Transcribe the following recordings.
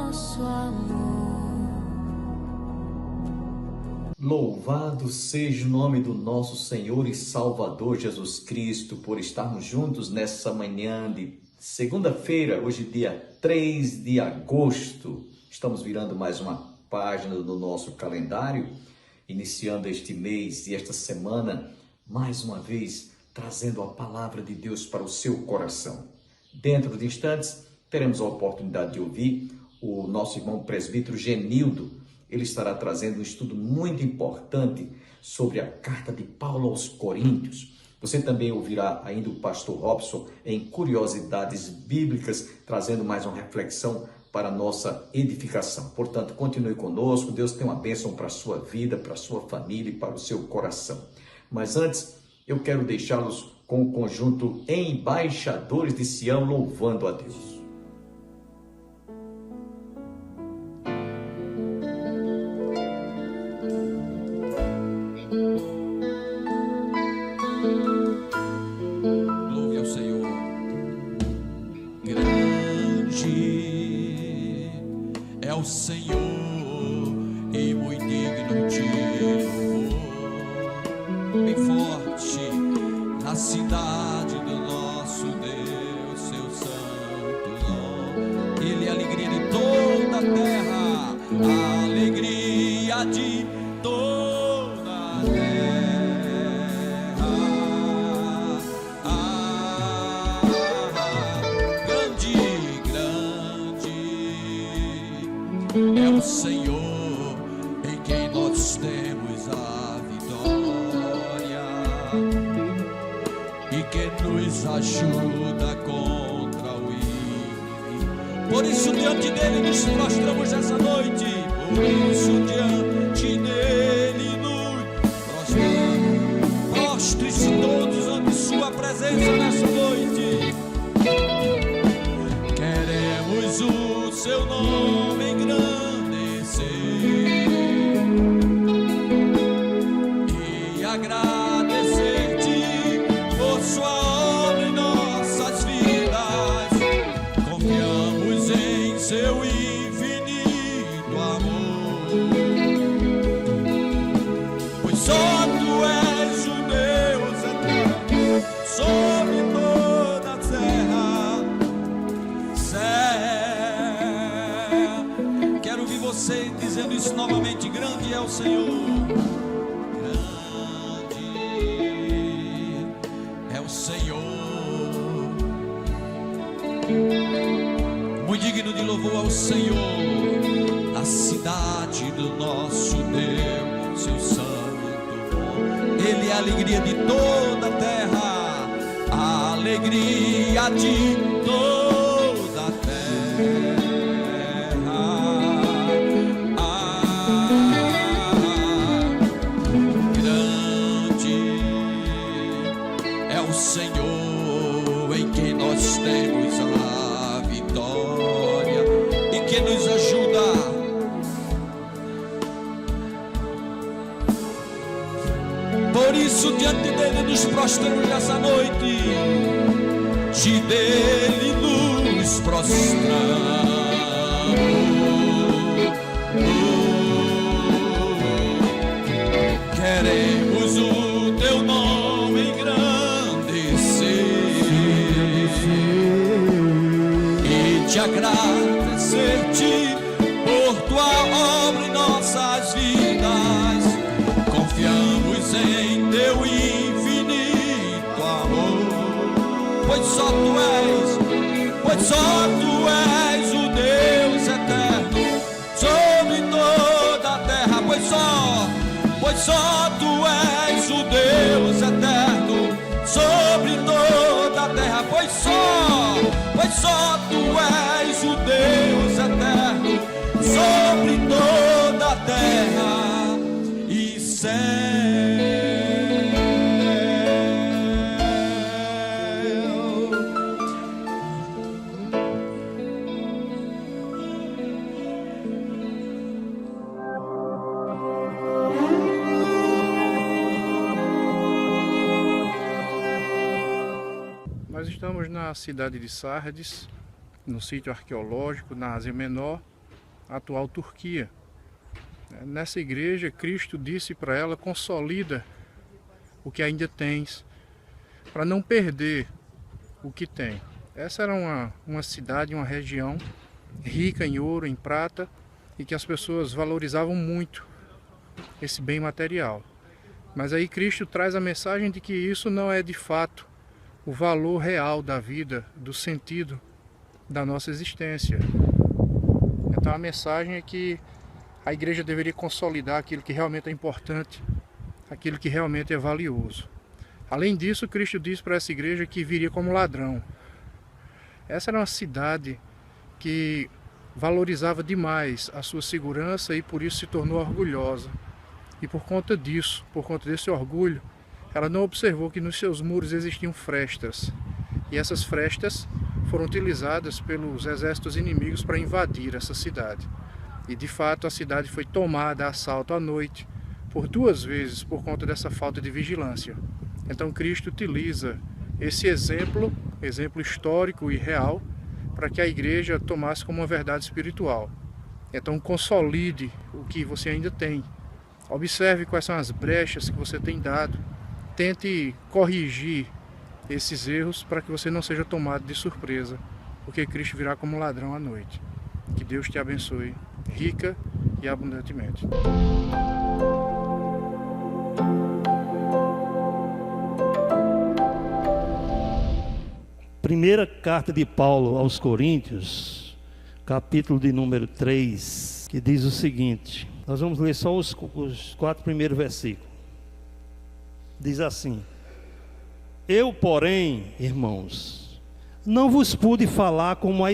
nosso amor. Louvado seja o nome do nosso Senhor e Salvador Jesus Cristo por estarmos juntos nessa manhã de segunda-feira, hoje dia 3 de agosto. Estamos virando mais uma página do nosso calendário, iniciando este mês e esta semana, mais uma vez, trazendo a palavra de Deus para o seu coração. Dentro de instantes, teremos a oportunidade de ouvir o nosso irmão presbítero Genildo. Ele estará trazendo um estudo muito importante sobre a carta de Paulo aos Coríntios. Você também ouvirá ainda o pastor Robson em curiosidades bíblicas, trazendo mais uma reflexão para a nossa edificação. Portanto, continue conosco. Deus tem uma bênção para a sua vida, para a sua família e para o seu coração. Mas antes, eu quero deixá-los com o conjunto Embaixadores de Sião, louvando a Deus. Louve ao Senhor. Grande é o Senhor e muito digno de louvor. Bem forte na cidade do nosso Deus, seu santo nome. Ele é a alegria de toda a terra, a alegria de toda a terra. Grande é o Senhor em quem nós temos a vitória e que nos ajuda contra o inimigo. Por isso diante dele nos prostramos essa noite. Por isso diante dele nos prostramos. Prostre-se todos ante sua presença nessa noite. Queremos o seu nome engrandecer e agradecer-te por sua obra em nossas vidas. Confiamos em seu infinito amor, pois só tu és o Deus eterno sobre toda a terra. Quero ouvir você dizendo isso novamente. Grande é o Senhor. É o Senhor, muito digno de louvor ao Senhor, a cidade do nosso Deus, seu santo nome. Ele é a alegria de toda a terra, a alegria de toda a terra. Senhor em quem nós temos a vitória e que nos ajuda. Por isso diante dele nos prostramos nessa noite, de dele nos prostramos. Queremos o teu nome em grande e te agradecer-te por tua obra em nossas vidas. Confiamos em teu infinito amor, pois só tu és o Deus eterno sobre toda a terra. Pois só tu és o Deus eterno sobre toda a terra. Pois só tu és o Deus eterno sobre toda a terra e céu. Nós estamos na cidade de Sardes, no sítio arqueológico, na Ásia Menor, a atual Turquia. Nessa igreja, Cristo disse para ela: consolida o que ainda tens, para não perder o que tem. Essa era uma cidade, uma região rica em ouro, em prata, e que as pessoas valorizavam muito esse bem material. Mas aí Cristo traz a mensagem de que isso não é de fato o valor real da vida, do sentido da nossa existência. Então a mensagem é que a igreja deveria consolidar aquilo que realmente é importante, aquilo que realmente é valioso. Além disso, Cristo diz para essa igreja que viria como ladrão. Essa era uma cidade que valorizava demais a sua segurança e por isso se tornou orgulhosa. E por conta disso, por conta desse orgulho, ela não observou que nos seus muros existiam frestas. E essas frestas foram utilizadas pelos exércitos inimigos para invadir essa cidade. E de fato a cidade foi tomada a assalto à noite por 2 vezes por conta dessa falta de vigilância. Então Cristo utiliza esse exemplo histórico e real, para que a igreja tomasse como uma verdade espiritual. Então consolide o que você ainda tem. Observe quais são as brechas que você tem dado. Tente corrigir esses erros para que você não seja tomado de surpresa, porque Cristo virá como ladrão à noite. Que Deus te abençoe, rica e abundantemente. Primeira carta de Paulo aos Coríntios, capítulo de número 3, que diz o seguinte. Nós vamos ler só os 4 primeiros versículos. Diz assim: eu, porém, irmãos, não vos pude falar como a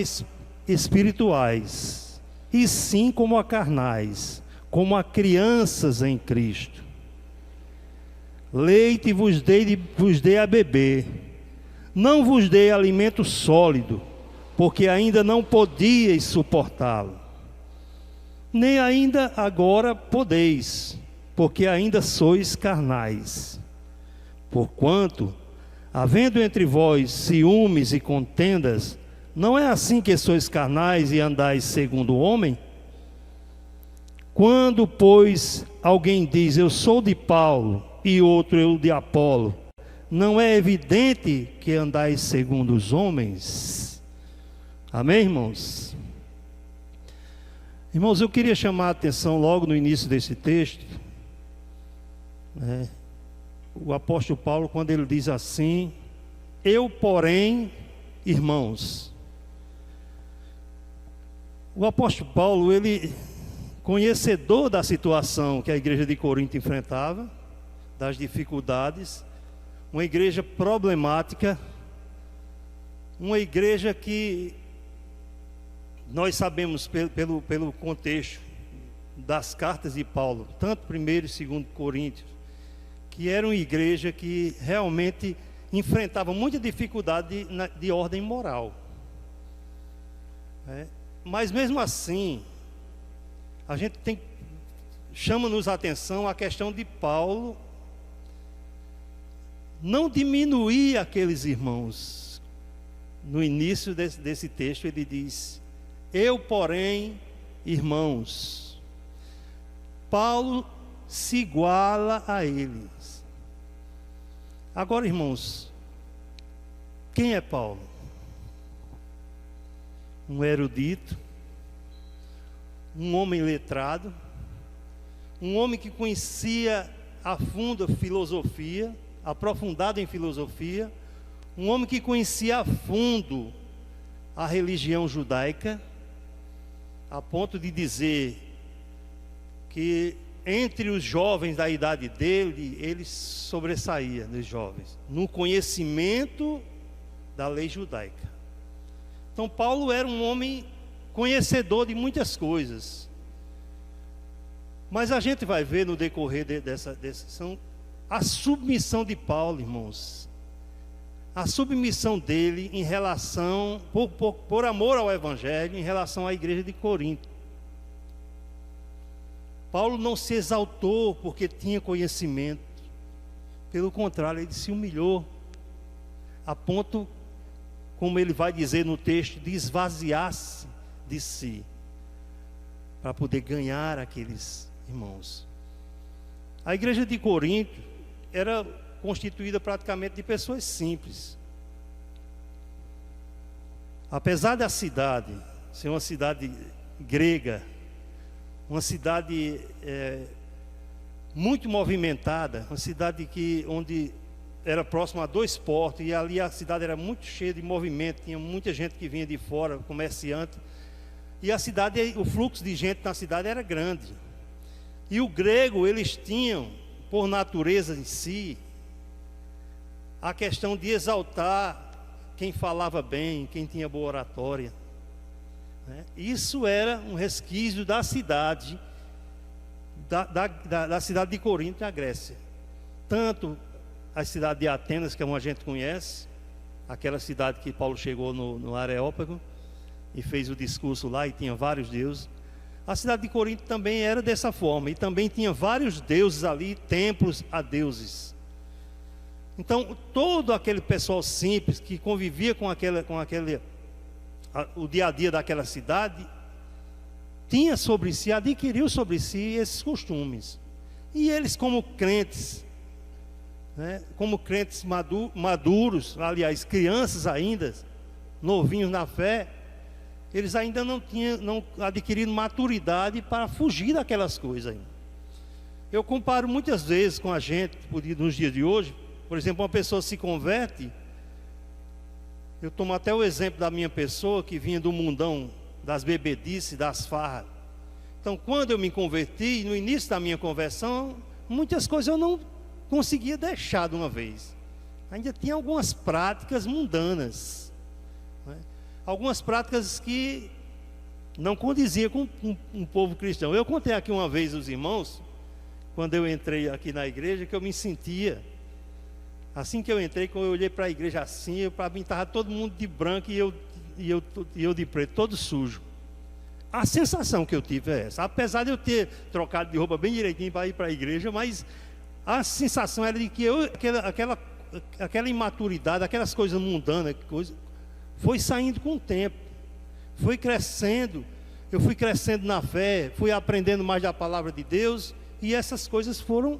espirituais, e sim como a carnais, como a crianças em Cristo. Leite vos dei a beber, não vos dei alimento sólido, porque ainda não podíeis suportá-lo. Nem ainda agora podeis, porque ainda sois carnais. Porquanto, havendo entre vós ciúmes e contendas, não é assim que sois carnais e andais segundo o homem? Quando, pois, alguém diz, eu sou de Paulo, e outro eu de Apolo, não é evidente que andais segundo os homens? Amém, irmãos? Irmãos, eu queria chamar a atenção logo no início desse texto, o apóstolo Paulo, quando ele diz assim: eu, porém, irmãos. O apóstolo Paulo, ele, conhecedor da situação que a igreja de Corinto enfrentava, das dificuldades, uma igreja problemática, uma igreja que nós sabemos pelo contexto das cartas de Paulo, tanto 1º e 2º Coríntios, que era uma igreja que realmente enfrentava muita dificuldade de ordem moral. Mas mesmo assim, a gente chama-nos a atenção a questão de Paulo não diminuir aqueles irmãos. No início desse texto ele diz: eu, porém, irmãos. Paulo se iguala a eles. Agora, irmãos, quem é Paulo? Um erudito, um homem letrado, um homem que conhecia a fundo a filosofia, aprofundado em filosofia, um homem que conhecia a fundo a religião judaica, a ponto de dizer que entre os jovens da idade dele, ele sobressaía nos jovens, no conhecimento da lei judaica. Então Paulo era um homem conhecedor de muitas coisas. Mas a gente vai ver no decorrer dessa a submissão de Paulo, irmãos. A submissão dele em relação, por amor ao Evangelho, em relação à igreja de Corinto. Paulo não se exaltou porque tinha conhecimento. Pelo contrário, ele se humilhou, a ponto, como ele vai dizer no texto, de esvaziar-se de si. para poder ganhar aqueles irmãos. A igreja de Corinto era constituída praticamente de pessoas simples. Apesar da cidade ser uma cidade grega, uma cidade muito movimentada, uma cidade onde era próximo a 2 portos, e ali a cidade era muito cheia de movimento, tinha muita gente que vinha de fora, comerciante, e a cidade, o fluxo de gente na cidade era grande. E o grego, eles tinham, por natureza em si, a questão de exaltar quem falava bem, quem tinha boa oratória, né? Isso era um resquício da cidade, da cidade de Corinto, na Grécia. Tanto a cidade de Atenas, que a gente conhece, aquela cidade que Paulo chegou no Areópago e fez o discurso lá e tinha vários deuses. A cidade de Corinto também era dessa forma, e também tinha vários deuses ali, templos a deuses. Então, todo aquele pessoal simples que convivia com o dia a dia daquela cidade, tinha sobre si, adquiriu sobre si esses costumes. E eles, como crentes, né, como crentes maduros, aliás, crianças ainda, novinhos na fé, eles ainda não adquirido maturidade para fugir daquelas coisas ainda. Eu comparo muitas vezes com a gente, nos dias de hoje. Por exemplo, uma pessoa se converte, eu tomo até o exemplo da minha pessoa, que vinha do mundão das bebedices, das farras. Então, quando eu me converti, no início da minha conversão, muitas coisas eu não conseguia deixar de uma vez. Ainda tinha algumas práticas mundanas, né? Algumas práticas que não condiziam com um povo cristão. Eu contei aqui uma vez aos irmãos, quando eu entrei aqui na igreja, que eu me sentia, assim que eu entrei, quando eu olhei para a igreja assim, para mim estava todo mundo de branco e eu de preto, todo sujo. A sensação que eu tive é essa. Apesar de eu ter trocado de roupa bem direitinho para ir para a igreja, mas a sensação era de que aquela imaturidade, aquelas coisas mundanas, foi saindo com o tempo, foi crescendo. Eu fui crescendo na fé, fui aprendendo mais da palavra de Deus, e essas coisas foram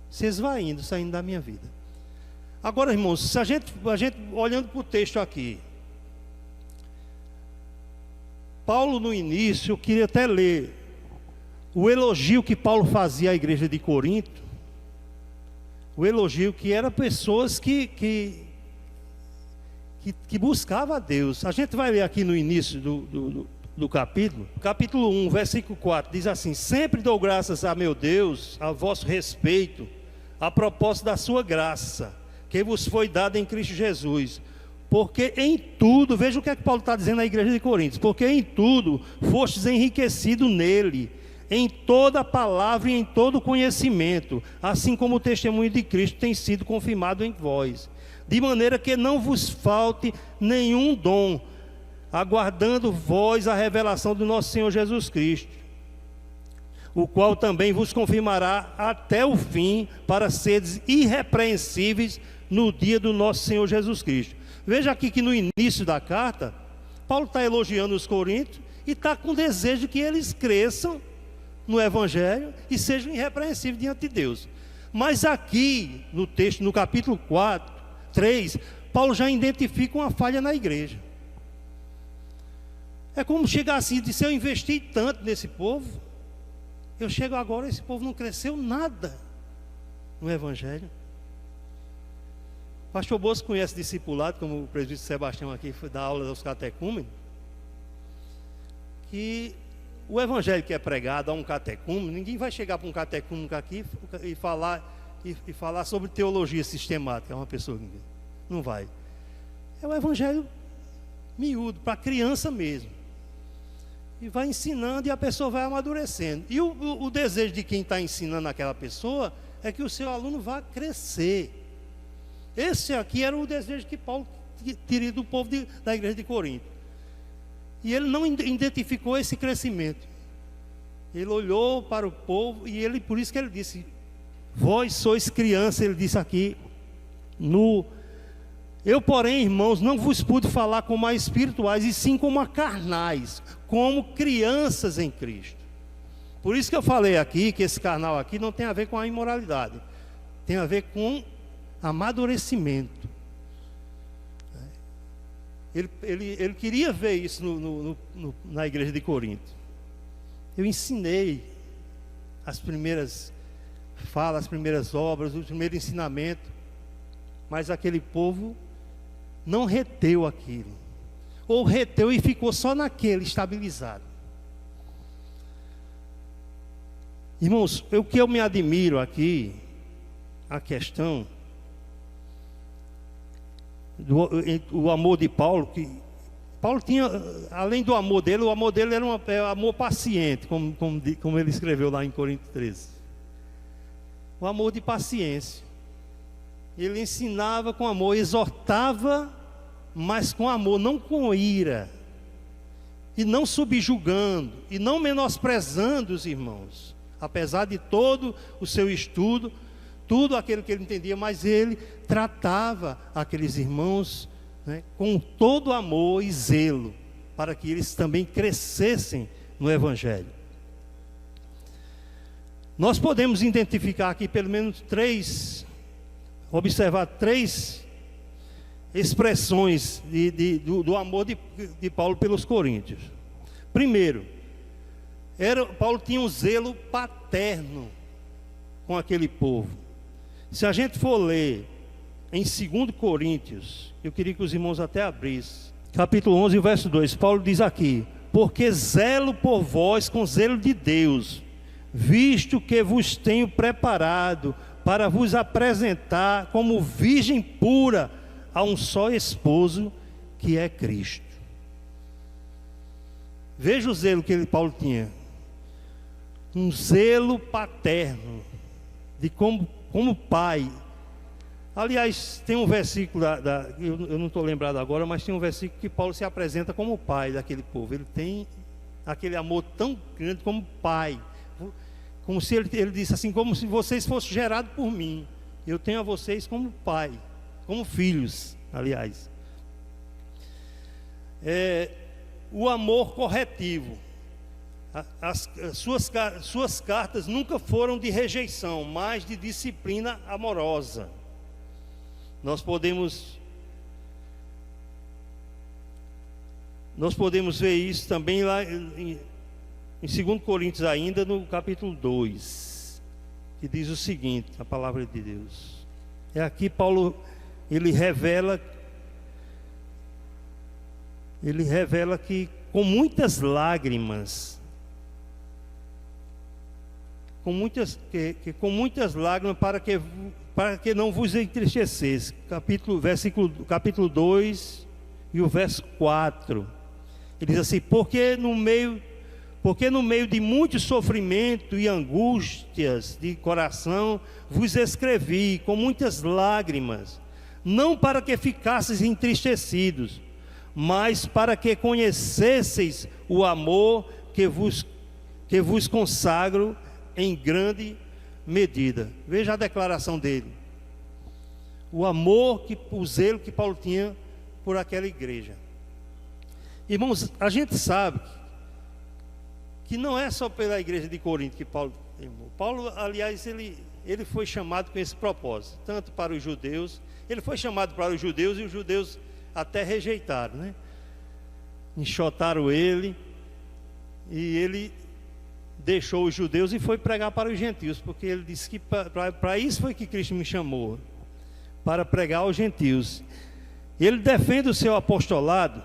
se esvaindo, saindo da minha vida. Agora, irmãos, se a gente olhando para o texto aqui, Paulo no início, eu queria até ler o elogio que Paulo fazia à igreja de Corinto, o elogio que era pessoas que buscavam a Deus. A gente vai ler aqui no início do capítulo 1, versículo 4, diz assim: sempre dou graças a meu Deus, a vosso respeito, a propósito da sua graça, que vos foi dada em Cristo Jesus, porque em tudo, veja o que é que Paulo está dizendo à igreja de Coríntios, porque em tudo fostes enriquecido nele, em toda palavra e em todo conhecimento, assim como o testemunho de Cristo tem sido confirmado em vós, de maneira que não vos falte nenhum dom, aguardando vós a revelação do nosso Senhor Jesus Cristo, o qual também vos confirmará até o fim, para seres irrepreensíveis no dia do nosso Senhor Jesus Cristo. Veja aqui que no início da carta, Paulo está elogiando os coríntios e está com desejo que eles cresçam no Evangelho e sejam irrepreensíveis diante de Deus. Mas aqui no texto, no capítulo 3, Paulo já identifica uma falha na igreja. É como chegar assim e dizer: se eu investi tanto nesse povo, eu chego agora, esse povo não cresceu nada no Evangelho. O pastor Bosco conhece discipulado, como o presbítero Sebastião aqui foi dar aula aos catecúmenos, que o Evangelho que é pregado a um catecúmeno, ninguém vai chegar para um catecúmeno aqui e falar sobre teologia sistemática, é uma pessoa que não vai. É o Evangelho miúdo, para criança mesmo. E vai ensinando e a pessoa vai amadurecendo. E o desejo de quem está ensinando aquela pessoa é que o seu aluno vá crescer. Esse aqui era o desejo que Paulo teria do povo da igreja de Corinto. E ele não identificou esse crescimento. Ele olhou para o povo e por isso que ele disse: vós sois criança, ele disse aqui, eu, porém, irmãos, não vos pude falar como a espirituais, e sim como a carnais, como crianças em Cristo. Por isso que eu falei aqui, que esse carnal aqui não tem a ver com a imoralidade, tem a ver com amadurecimento. Ele queria ver isso na igreja de Corinto. Eu ensinei as primeiras falas, as primeiras obras, o primeiro ensinamento, mas aquele povo não reteu aquilo, ou reteu e ficou só naquele, estabilizado. Irmãos, o que eu me admiro aqui, a questão do amor de Paulo, que Paulo tinha, além do amor dele, o amor dele era um amor paciente, como ele escreveu lá em Coríntios 13. O amor de paciência. Ele ensinava com amor, exortava, mas com amor, não com ira, e não subjugando, e não menosprezando os irmãos, apesar de todo o seu estudo, tudo aquilo que ele entendia, mas ele tratava aqueles irmãos, né, com todo amor e zelo, para que eles também crescessem no Evangelho. Nós podemos identificar aqui pelo menos observar três expressões do amor de Paulo pelos coríntios. Primeiro, Paulo tinha um zelo paterno com aquele povo. Se a gente for ler em 2 Coríntios, eu queria que os irmãos até abrissem, capítulo 11, verso 2, Paulo diz aqui: porque zelo por vós com zelo de Deus, visto que vos tenho preparado para vos apresentar como virgem pura a um só esposo, que é Cristo. Veja o zelo que Paulo tinha, um zelo paterno, de como pai. Aliás, tem um versículo, eu não estou lembrado agora, mas tem um versículo que Paulo se apresenta como pai daquele povo. Ele tem aquele amor tão grande como pai, como se ele disse assim, como se vocês fossem gerados por mim, eu tenho a vocês como pai, como filhos, aliás. O amor corretivo. As suas cartas nunca foram de rejeição, mas de disciplina amorosa. Nós podemos ver isso também lá em 2 Coríntios ainda, no capítulo 2, que diz o seguinte, a palavra de Deus. Aqui Paulo, ele revela que com muitas lágrimas, para que não vos entristecesse. Capítulo 2 e o verso 4. Ele diz assim: porque no meio de muito sofrimento e angústias de coração vos escrevi com muitas lágrimas, não para que ficasseis entristecidos, mas para que conhecesseis o amor que vos consagro em grande medida. Veja a declaração dele. O zelo que Paulo tinha por aquela igreja. Irmãos, a gente sabe que não é só pela igreja de Corinto que Paulo amou. Paulo, aliás, ele foi chamado com esse propósito, tanto para os judeus. Ele foi chamado para os judeus e os judeus até rejeitaram, né? Enxotaram ele, e ele deixou os judeus e foi pregar para os gentios, porque ele disse que para isso foi que Cristo me chamou, para pregar aos gentios. Ele defende o seu apostolado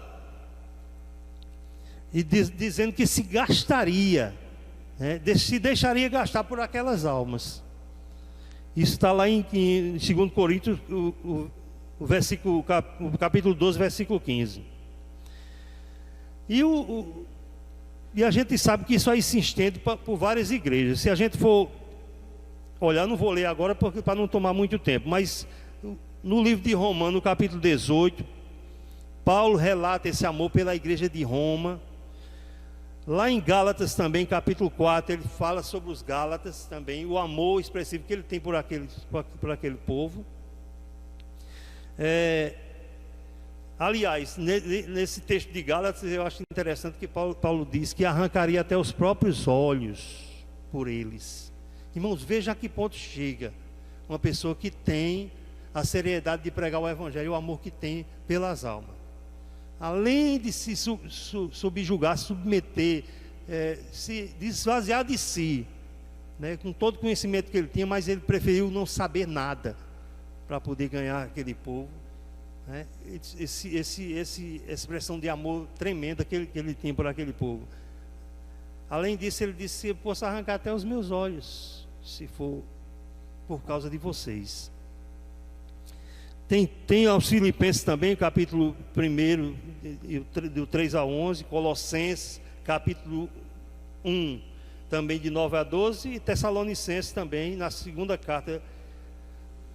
e dizendo que se gastaria, né, se deixaria gastar por aquelas almas. Isso está lá em 2 Coríntios, o capítulo 12, versículo 15. E a gente sabe que isso aí se estende por várias igrejas. Se a gente for olhar, não vou ler agora para não tomar muito tempo, mas no livro de Romanos, no capítulo 18, Paulo relata esse amor pela igreja de Roma. Lá em Gálatas também, capítulo 4, ele fala sobre os Gálatas também, o amor expressivo que ele tem por aquele povo. Aliás, nesse texto de Gálatas, eu acho interessante que Paulo diz que arrancaria até os próprios olhos por eles. Irmãos, veja a que ponto chega uma pessoa que tem a seriedade de pregar o Evangelho, o amor que tem pelas almas. Além de se subjugar, submeter, se esvaziar de si, né, com todo o conhecimento que ele tinha, mas ele preferiu não saber nada para poder ganhar aquele povo. Né? Essa expressão de amor tremenda que ele tinha por aquele povo. Além disso, ele disse: eu posso arrancar até os meus olhos, se for por causa de vocês. Tem aos Filipenses também, capítulo 1, do 3 a 11, Colossenses, capítulo 1, também de 9 a 12, e Tessalonicenses também, na segunda carta,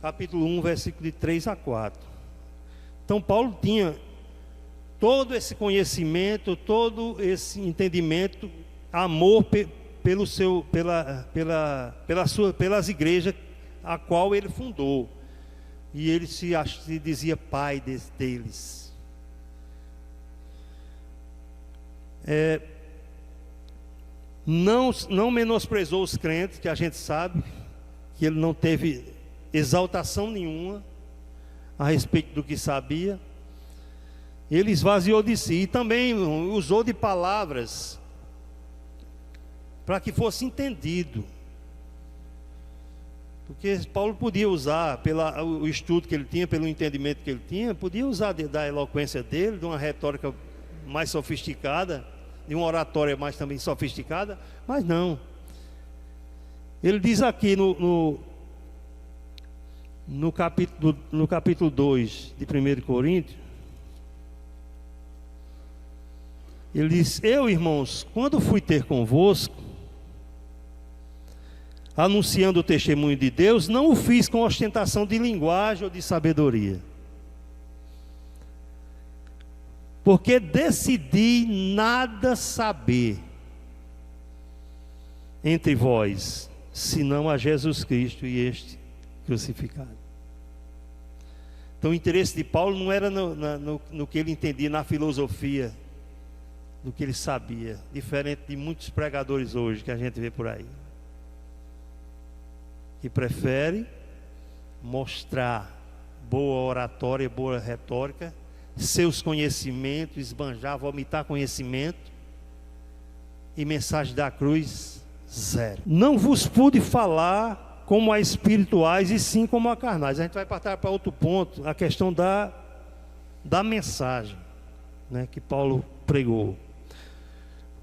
capítulo 1, versículo de 3 a 4. Então Paulo tinha todo esse conhecimento, todo esse entendimento, amor pelas igrejas a qual ele fundou. E ele se dizia pai deles. Não menosprezou os crentes, que a gente sabe que ele não teve exaltação nenhuma a respeito do que sabia. Ele esvaziou de si e também usou de palavras para que fosse entendido. Porque Paulo podia usar, pelo estudo que ele tinha, pelo entendimento que ele tinha, podia usar da eloquência dele, de uma retórica mais sofisticada, de uma oratória mais também sofisticada, mas não. Ele diz aqui no capítulo 2 de 1 Coríntios, ele diz: eu, irmãos, quando fui ter convosco, anunciando o testemunho de Deus, não o fiz com ostentação de linguagem ou de sabedoria, porque decidi nada saber entre vós, senão a Jesus Cristo e este crucificado. Então o interesse de Paulo não era no que ele entendia, na filosofia, do que ele sabia, diferente de muitos pregadores hoje que a gente vê por aí, que prefere mostrar boa oratória, boa retórica, seus conhecimentos, esbanjar, vomitar conhecimento, e mensagem da cruz, zero. Não vos pude falar como a espirituais, e sim como a carnais. A gente vai partir para outro ponto, a questão da mensagem, né, que Paulo pregou.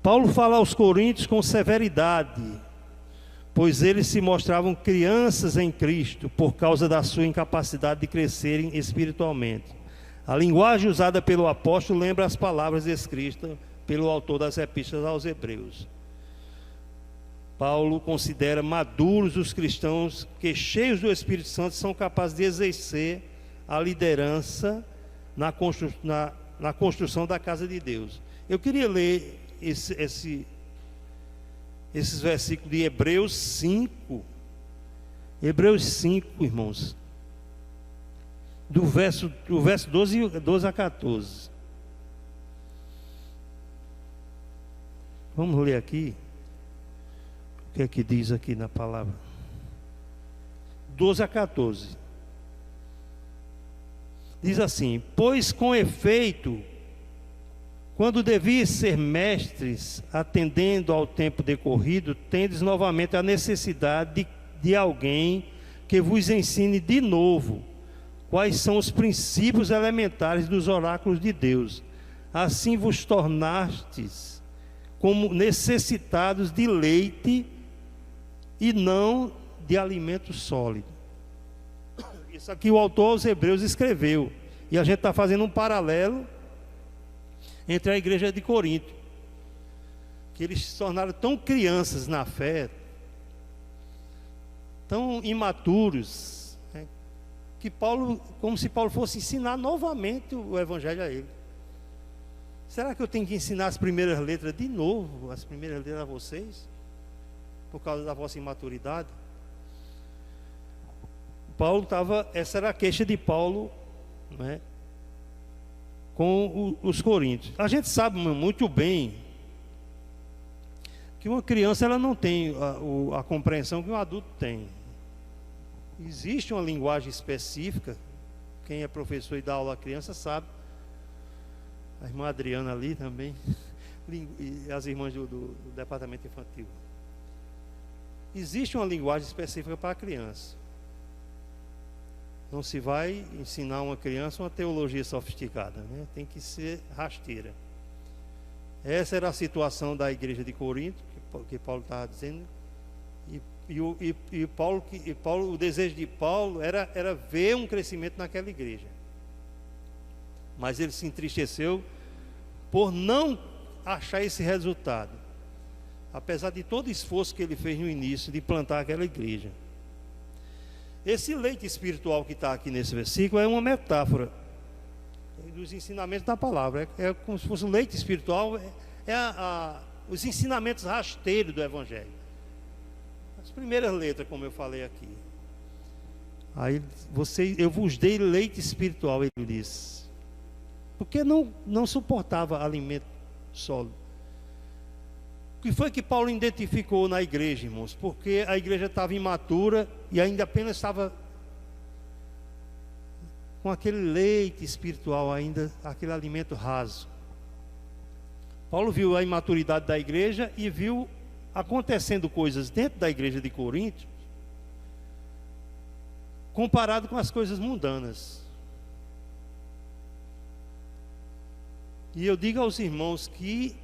Paulo fala aos coríntios com severidade, pois eles se mostravam crianças em Cristo por causa da sua incapacidade de crescerem espiritualmente. A linguagem usada pelo apóstolo lembra as palavras escritas pelo autor das epístolas aos Hebreus. Paulo considera maduros os cristãos que, cheios do Espírito Santo, são capazes de exercer a liderança na construção da casa de Deus. Eu queria ler esses versículos de Hebreus 5. Hebreus 5, irmãos, do verso 12 a 14. Vamos ler aqui o que é que diz aqui na palavra. 12 a 14. Diz assim: pois com efeito, quando devias ser mestres, atendendo ao tempo decorrido, tendes novamente a necessidade de alguém que vos ensine de novo quais são os princípios elementares dos oráculos de Deus. Assim vos tornastes como necessitados de leite e não de alimento sólido. Isso aqui o autor aos Hebreus escreveu, e a gente está fazendo um paralelo entre a igreja de Corinto, que eles se tornaram tão crianças na fé, tão imaturos, né, que Paulo, como se Paulo fosse ensinar novamente o evangelho a ele. Será que eu tenho que ensinar as primeiras letras de novo, as primeiras letras a vocês, por causa da vossa imaturidade? Essa era a queixa de Paulo, né, com os coríntios. A gente sabe muito bem que uma criança ela não tem a compreensão que um adulto tem. Existe uma linguagem específica. Quem é professor e dá aula à criança sabe. A irmã Adriana ali também, e as irmãs do departamento infantil. Existe uma linguagem específica para a criança. Não se vai ensinar uma criança uma teologia sofisticada, né? Tem que ser rasteira. Essa era a situação da igreja de Corinto, que Paulo estava dizendo. O desejo de Paulo era ver um crescimento naquela igreja. Mas ele se entristeceu por não achar esse resultado, apesar de todo o esforço que ele fez no início de plantar aquela igreja. Esse leite espiritual que está aqui nesse versículo é uma metáfora dos ensinamentos da palavra. É como se fosse um leite espiritual, os ensinamentos rasteiros do Evangelho. As primeiras letras, como eu falei aqui. Aí eu vos dei leite espiritual, ele disse. Porque não suportava alimento sólido. O que foi que Paulo identificou na igreja, irmãos? Porque a igreja estava imatura e ainda apenas estava com aquele leite espiritual ainda, aquele alimento raso. Paulo viu a imaturidade da igreja e viu acontecendo coisas dentro da igreja de Corinto comparado com as coisas mundanas. E eu digo aos irmãos que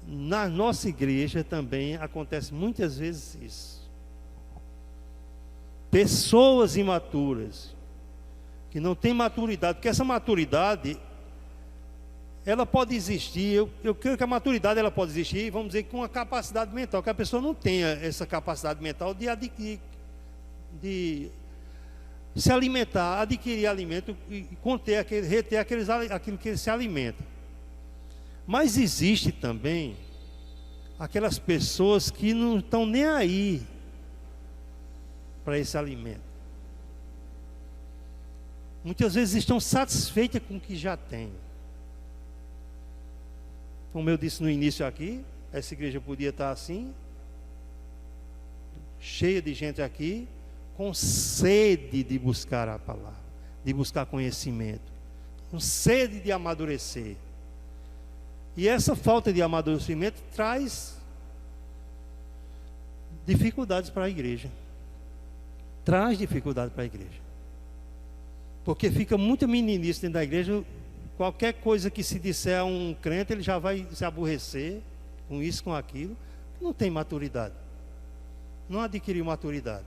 na nossa igreja também acontece muitas vezes isso. Pessoas imaturas, que não têm maturidade, porque essa maturidade, ela pode existir, eu creio que a maturidade ela pode existir, vamos dizer, com uma capacidade mental, que a pessoa não tenha essa capacidade mental de adquirir, de se alimentar, adquirir alimento e reter aquilo que ele se alimenta. Mas existe também aquelas pessoas que não estão nem aí para esse alimento. Muitas vezes estão satisfeitas com o que já têm. Como eu disse no início aqui, essa igreja podia estar assim, cheia de gente aqui, com sede de buscar a palavra, de buscar conhecimento, com sede de amadurecer. E essa falta de amadurecimento traz dificuldades para a igreja. Traz dificuldade para a igreja. Porque fica muito meninice dentro da igreja. Qualquer coisa que se disser a um crente, ele já vai se aborrecer com isso, com aquilo. Não tem maturidade. Não adquiriu maturidade.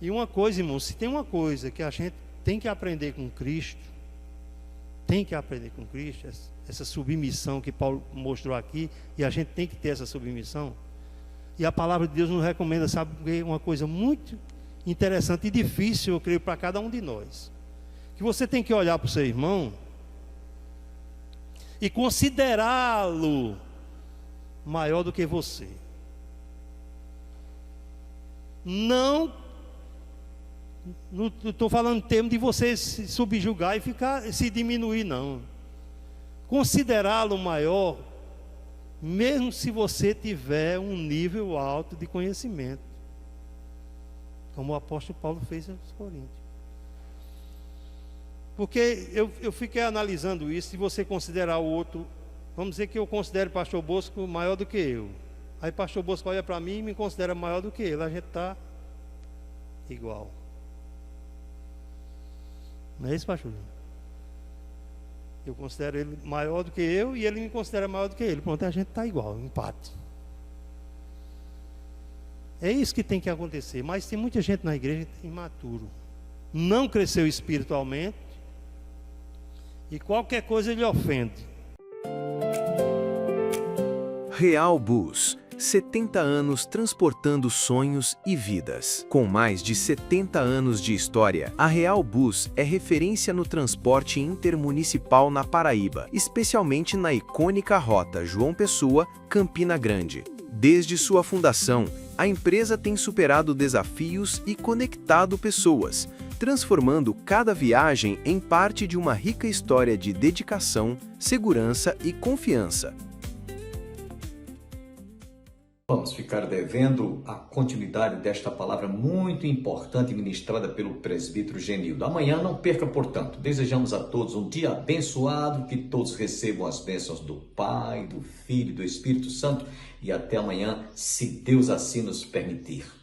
E uma coisa, irmão, se tem uma coisa que a gente tem que aprender com Cristo, essa submissão que Paulo mostrou aqui, e a gente tem que ter essa submissão. E a palavra de Deus nos recomenda, sabe, uma coisa muito interessante e difícil, eu creio, para cada um de nós. Que você tem que olhar para o seu irmão e considerá-lo maior do que você. Não estou falando em termos de você se subjugar e se diminuir, não. Considerá-lo maior, mesmo se você tiver um nível alto de conhecimento, como o apóstolo Paulo fez aos Coríntios. Porque eu fiquei analisando isso. Se você considerar o outro, vamos dizer que eu considero o pastor Bosco maior do que eu, aí o pastor Bosco olha para mim e me considera maior do que ele, a gente está igual. Não é isso, pastor? Eu considero ele maior do que eu e ele me considera maior do que ele. Pronto, a gente está igual, empate. É isso que tem que acontecer. Mas tem muita gente na igreja imaturo, não cresceu espiritualmente, e qualquer coisa ele ofende. Real Bus, 70 anos transportando sonhos e vidas. Com mais de 70 anos de história, a Real Bus é referência no transporte intermunicipal na Paraíba, especialmente na icônica rota João Pessoa-Campina Grande. Desde sua fundação, a empresa tem superado desafios e conectado pessoas, transformando cada viagem em parte de uma rica história de dedicação, segurança e confiança. Vamos ficar devendo a continuidade desta palavra muito importante ministrada pelo presbítero Genildo. Amanhã não perca, portanto. Desejamos a todos um dia abençoado, que todos recebam as bênçãos do Pai, do Filho e do Espírito Santo. E até amanhã, se Deus assim nos permitir.